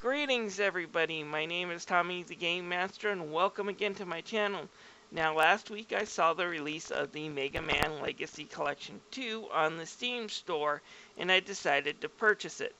Greetings everybody, my name is Tommy the Game Master and welcome again to my channel. Now last week I saw the release of the Mega Man Legacy Collection 2 on the Steam store and I decided to purchase it.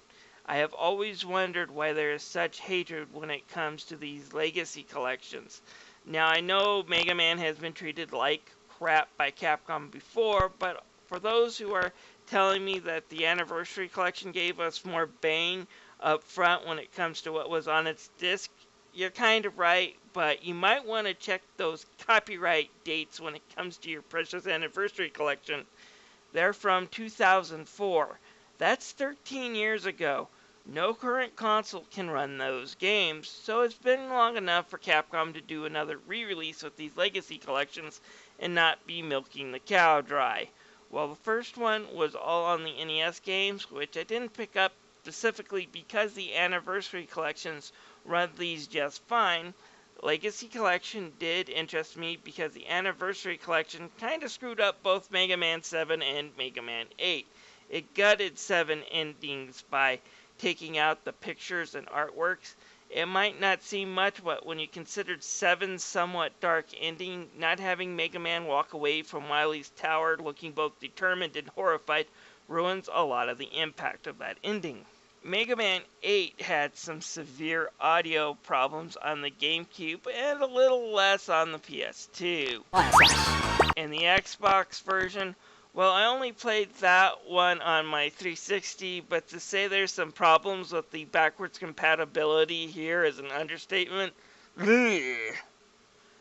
I have always wondered why there is such hatred when it comes to these Legacy collections. Now I know Mega Man has been treated like crap by Capcom before, but for those who are telling me that the Anniversary Collection gave us more bang up front when it comes to what was on its disc, you're kind of right, but you might want to check those copyright dates when it comes to your precious Anniversary Collection. They're from 2004. That's 13 years ago. No current console can run those games, so it's been long enough for Capcom to do another re-release with these Legacy collections and not be milking the cow dry. Well, the first one was all on the NES games, which I didn't pick up specifically because the Anniversary collections run these just fine. Legacy Collection did interest me because the Anniversary Collection kinda screwed up both Mega Man 7 and Mega Man 8. It gutted 7 endings by taking out the pictures and artworks. It might not seem much, but when you considered 7's somewhat dark ending, not having Mega Man walk away from Wily's tower looking both determined and horrified ruins a lot of the impact of that ending. Mega Man 8 had some severe audio problems on the GameCube and a little less on the PS2. In the Xbox version, well, I only played that one on my 360, but to say there's some problems with the backwards compatibility here is an understatement.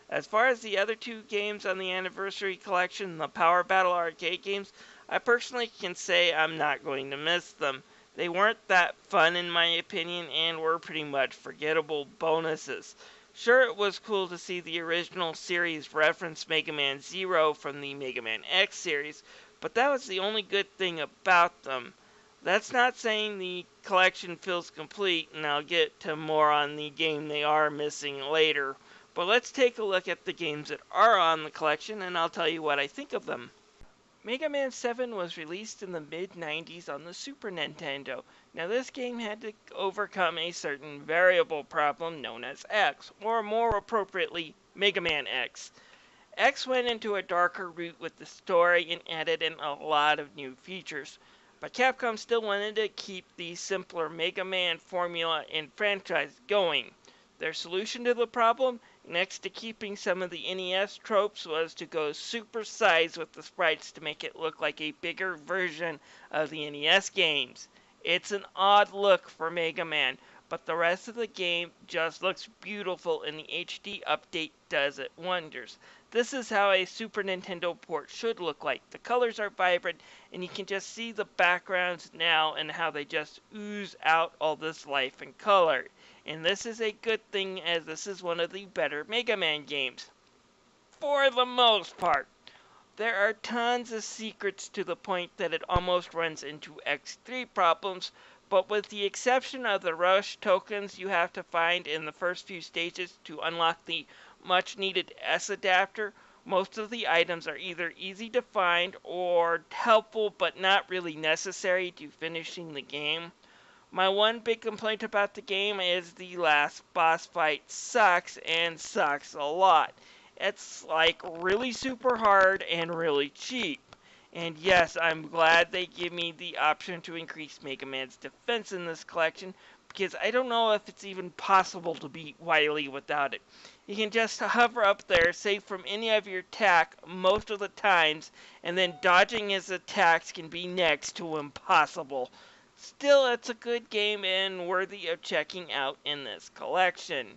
As far as the other two games on the Anniversary Collection, the Power Battle arcade games, I personally can say I'm not going to miss them. They weren't that fun in my opinion and were pretty much forgettable bonuses. Sure, it was cool to see the original series reference Mega Man Zero from the Mega Man X series, but that was the only good thing about them. That's not saying the collection feels complete, and I'll get to more on the game they are missing later. But let's take a look at the games that are on the collection, and I'll tell you what I think of them. Mega Man 7 was released in the mid-90s on the Super Nintendo. Now this game had to overcome a certain variable problem known as X, or more appropriately, Mega Man X. X went into a darker route with the story and added in a lot of new features. But Capcom still wanted to keep the simpler Mega Man formula and franchise going. Their solution to the problem, next to keeping some of the NES tropes, was to go super size with the sprites to make it look like a bigger version of the NES games. It's an odd look for Mega Man, but the rest of the game just looks beautiful and the HD update does it wonders. This is how a Super Nintendo port should look like. The colors are vibrant and you can just see the backgrounds now and how they just ooze out all this life and color. And this is a good thing as this is one of the better Mega Man games. For the most part. There are tons of secrets to the point that it almost runs into X3 problems, but with the exception of the rush tokens you have to find in the first few stages to unlock the much needed S adapter, most of the items are either easy to find or helpful but not really necessary to finishing the game. My one big complaint about the game is the last boss fight sucks and sucks a lot. It's like really super hard and really cheap. And yes, I'm glad they give me the option to increase Mega Man's defense in this collection, because I don't know if it's even possible to beat Wily without it. You can just hover up there, safe from any of your attack most of the times, and then dodging his attacks can be next to impossible. Still, it's a good game and worthy of checking out in this collection.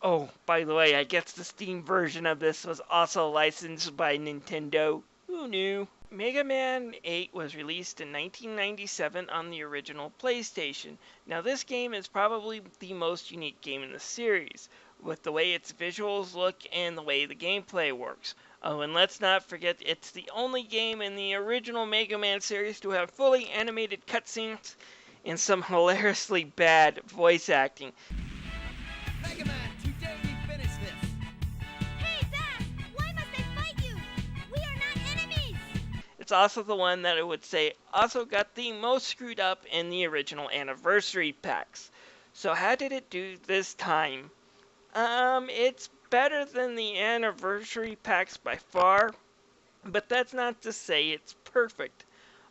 Oh, by the way, I guess the Steam version of this was also licensed by Nintendo. Who knew? Mega Man 8 was released in 1997 on the original PlayStation. Now this game is probably the most unique game in the series, with the way its visuals look and the way the gameplay works. Oh, and let's not forget it's the only game in the original Mega Man series to have fully animated cutscenes and some hilariously bad voice acting. Mega Man, today we finish this. Hey, Zack! Why must I fight you? We are not enemies! It's also the one that I would say also got the most screwed up in the original Anniversary packs. So how did it do this time? It's better than the anniversary packs by far, but that's not to say it's perfect.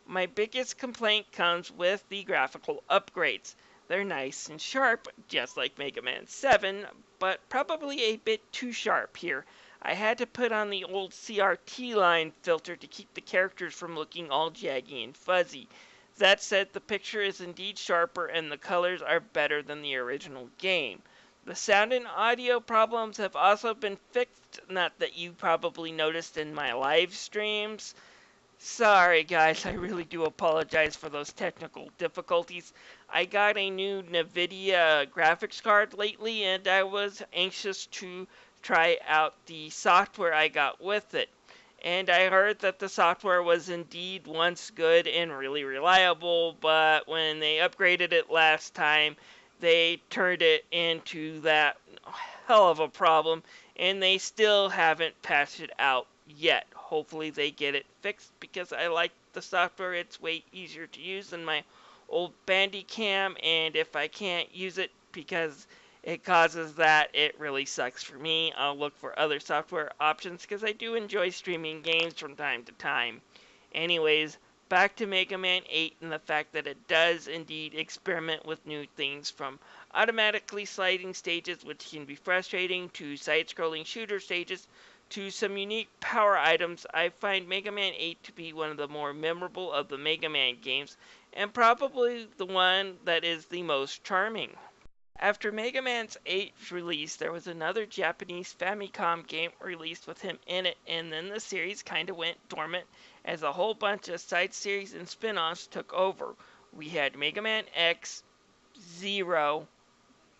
My biggest complaint comes with the graphical upgrades. They're nice and sharp, just like Mega Man 7, but probably a bit too sharp here. I had to put on the old CRT line filter to keep the characters from looking all jaggy and fuzzy. That said, the picture is indeed sharper and the colors are better than the original game. The sound and audio problems have also been fixed, not that you probably noticed in my live streams. Sorry guys, I really do apologize for those technical difficulties. I got a new NVIDIA graphics card lately and I was anxious to try out the software I got with it. And I heard that the software was indeed once good and really reliable, but when they upgraded it last time, they turned it into that hell of a problem, and they still haven't patched it out yet. Hopefully they get it fixed because I like the software. It's way easier to use than my old Bandicam, and if I can't use it because it causes that, it really sucks for me. I'll look for other software options because I do enjoy streaming games from time to time. Anyways, back to Mega Man 8 and the fact that it does indeed experiment with new things, from automatically sliding stages, which can be frustrating, to side-scrolling shooter stages, to some unique power items. I find Mega Man 8 to be one of the more memorable of the Mega Man games, and probably the one that is the most charming. After Mega Man's 8th release, there was another Japanese Famicom game released with him in it, and then the series kinda went dormant as a whole bunch of side series and spin-offs took over. We had Mega Man X, Zero,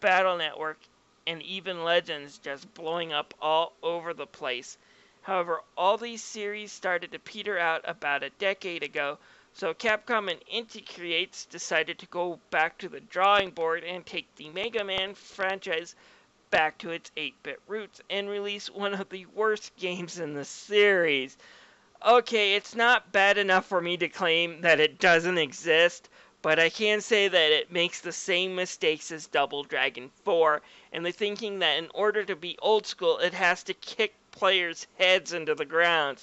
Battle Network, and even Legends just blowing up all over the place. However, all these series started to peter out about a decade ago, so Capcom and Inti Creates decided to go back to the drawing board and take the Mega Man franchise back to its 8-bit roots and release one of the worst games in the series. Okay, it's not bad enough for me to claim that it doesn't exist, but I can say that it makes the same mistakes as Double Dragon 4, and the thinking that in order to be old school, it has to kick players' heads into the ground.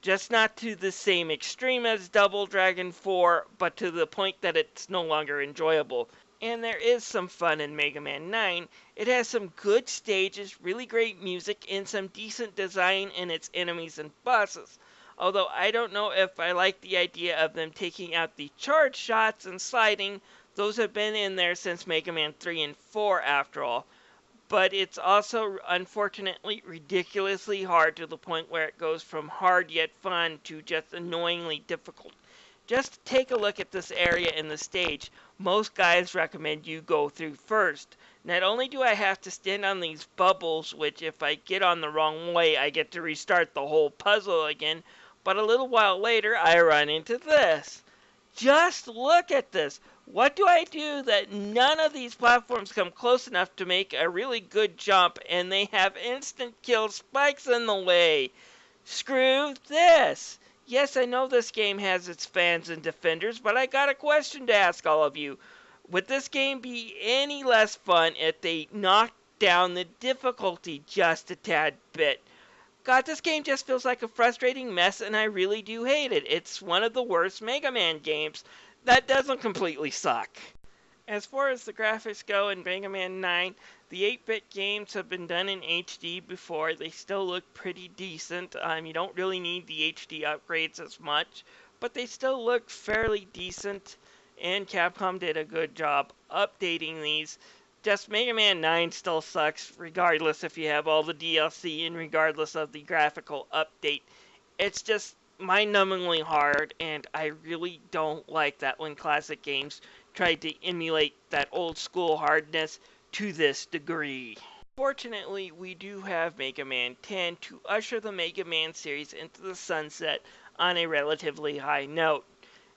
Just not to the same extreme as Double Dragon 4, but to the point that it's no longer enjoyable. And there is some fun in Mega Man 9. It has some good stages, really great music, and some decent design in its enemies and bosses. Although I don't know if I like the idea of them taking out the charge shots and sliding. Those have been in there since Mega Man 3 and 4 after all. But it's also unfortunately ridiculously hard to the point where it goes from hard yet fun to just annoyingly difficult. Just take a look at this area in the stage. Most guys recommend you go through first. Not only do I have to stand on these bubbles, which if I get on the wrong way I get to restart the whole puzzle again, but a little while later I run into this. Just look at this. What do I do that none of these platforms come close enough to make a really good jump, and they have instant kill spikes in the way? Screw this. Yes, I know this game has its fans and defenders, but I got a question to ask all of you. Would this game be any less fun if they knocked down the difficulty just a tad bit? God, this game just feels like a frustrating mess, and I really do hate it. It's one of the worst Mega Man games. That doesn't completely suck. As far as the graphics go in Mega Man 9, the 8-bit games have been done in HD before. They still look pretty decent. You don't really need the HD upgrades as much, but they still look fairly decent, and Capcom did a good job updating these. Just Mega Man 9 still sucks, regardless if you have all the DLC and regardless of the graphical update. It's just mind-numbingly hard, and I really don't like that when classic games try to emulate that old-school hardness to this degree. Fortunately, we do have Mega Man 10 to usher the Mega Man series into the sunset on a relatively high note.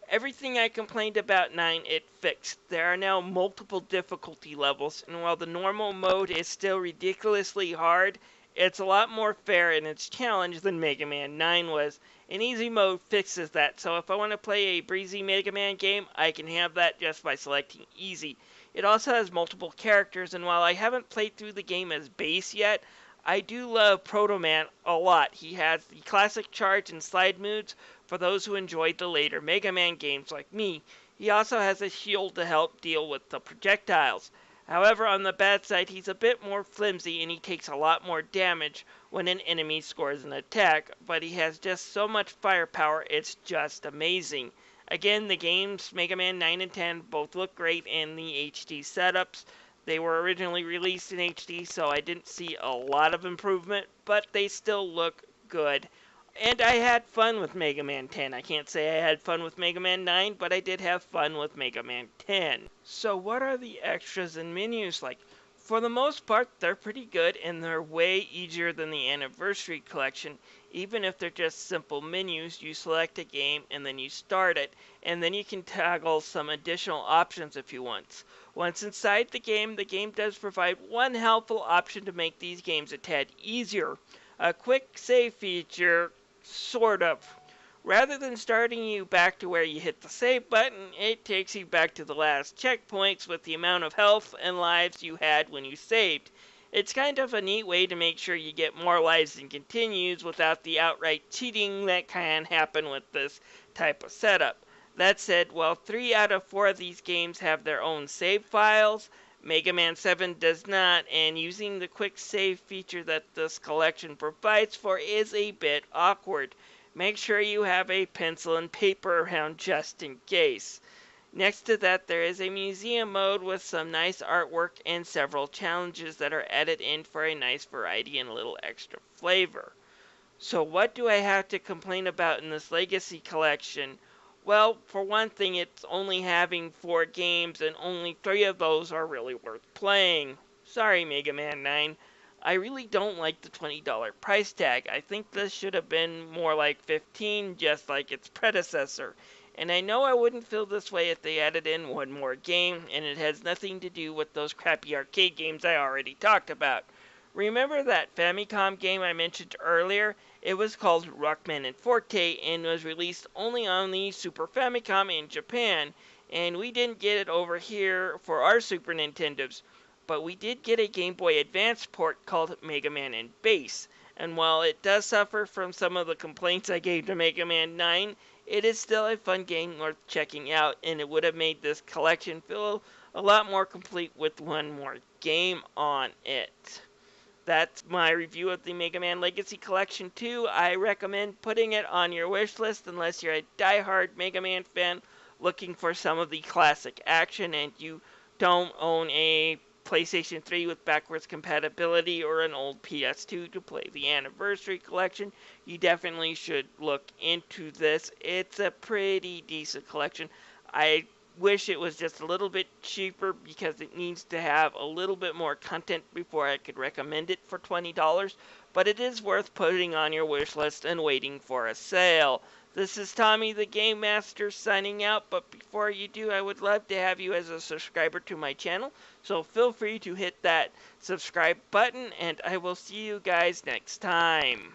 Everything I complained about 9, it fixed. There are now multiple difficulty levels, and while the normal mode is still ridiculously hard, it's a lot more fair in its challenge than Mega Man 9 was. And easy mode fixes that, so if I want to play a breezy Mega Man game, I can have that just by selecting easy. It also has multiple characters, and while I haven't played through the game as base yet, I do love Proto Man a lot. He has the classic charge and slide moves for those who enjoyed the later Mega Man games like me. He also has a shield to help deal with the projectiles. However, on the bad side, he's a bit more flimsy and he takes a lot more damage when an enemy scores an attack, but he has just so much firepower, it's just amazing. Again, the games Mega Man 9 and 10 both look great in the HD setups. They were originally released in HD, so I didn't see a lot of improvement, but they still look good. And I had fun with Mega Man 10. I can't say I had fun with Mega Man 9, but I did have fun with Mega Man 10. So what are the extras and menus like? For the most part, they're pretty good and they're way easier than the Anniversary Collection. Even if they're just simple menus, you select a game and then you start it, and then you can toggle some additional options if you want. Once inside the game does provide one helpful option to make these games a tad easier. A quick save feature, sort of. Rather than starting you back to where you hit the save button, it takes you back to the last checkpoints with the amount of health and lives you had when you saved. It's kind of a neat way to make sure you get more lives and continues without the outright cheating that can happen with this type of setup. That said, while 3 out of 4 of these games have their own save files, Mega Man 7 does not, and using the quick save feature that this collection provides for is a bit awkward. Make sure you have a pencil and paper around just in case. Next to that, there is a museum mode with some nice artwork and several challenges that are added in for a nice variety and a little extra flavor. So what do I have to complain about in this Legacy collection? Well, for one thing, it's only having 4 games and only 3 of those are really worth playing. Sorry, Mega Man 9. I really don't like the $20 price tag. I think this should have been more like $15, just like its predecessor. And I know I wouldn't feel this way if they added in one more game, and it has nothing to do with those crappy arcade games I already talked about. Remember that Famicom game I mentioned earlier? It was called Rockman and Forte and was released only on the Super Famicom in Japan, and we didn't get it over here for our Super Nintendos. But we did get a Game Boy Advance port called Mega Man and Bass, and while it does suffer from some of the complaints I gave to Mega Man 9, it is still a fun game worth checking out, and it would have made this collection feel a lot more complete with one more game on it. That's my review of the Mega Man Legacy Collection 2. I recommend putting it on your wish list unless you're a die-hard Mega Man fan looking for some of the classic action and you don't own a PlayStation 3 with backwards compatibility or an old PS2 to play the Anniversary Collection. You definitely should look into this. It's a pretty decent collection. I wish it was just a little bit cheaper because it needs to have a little bit more content before I could recommend it for $20, but it is worth putting on your wish list and waiting for a sale. This is Tommy the Game Master signing out, but before you do, I would love to have you as a subscriber to my channel, so feel free to hit that subscribe button, and I will see you guys next time.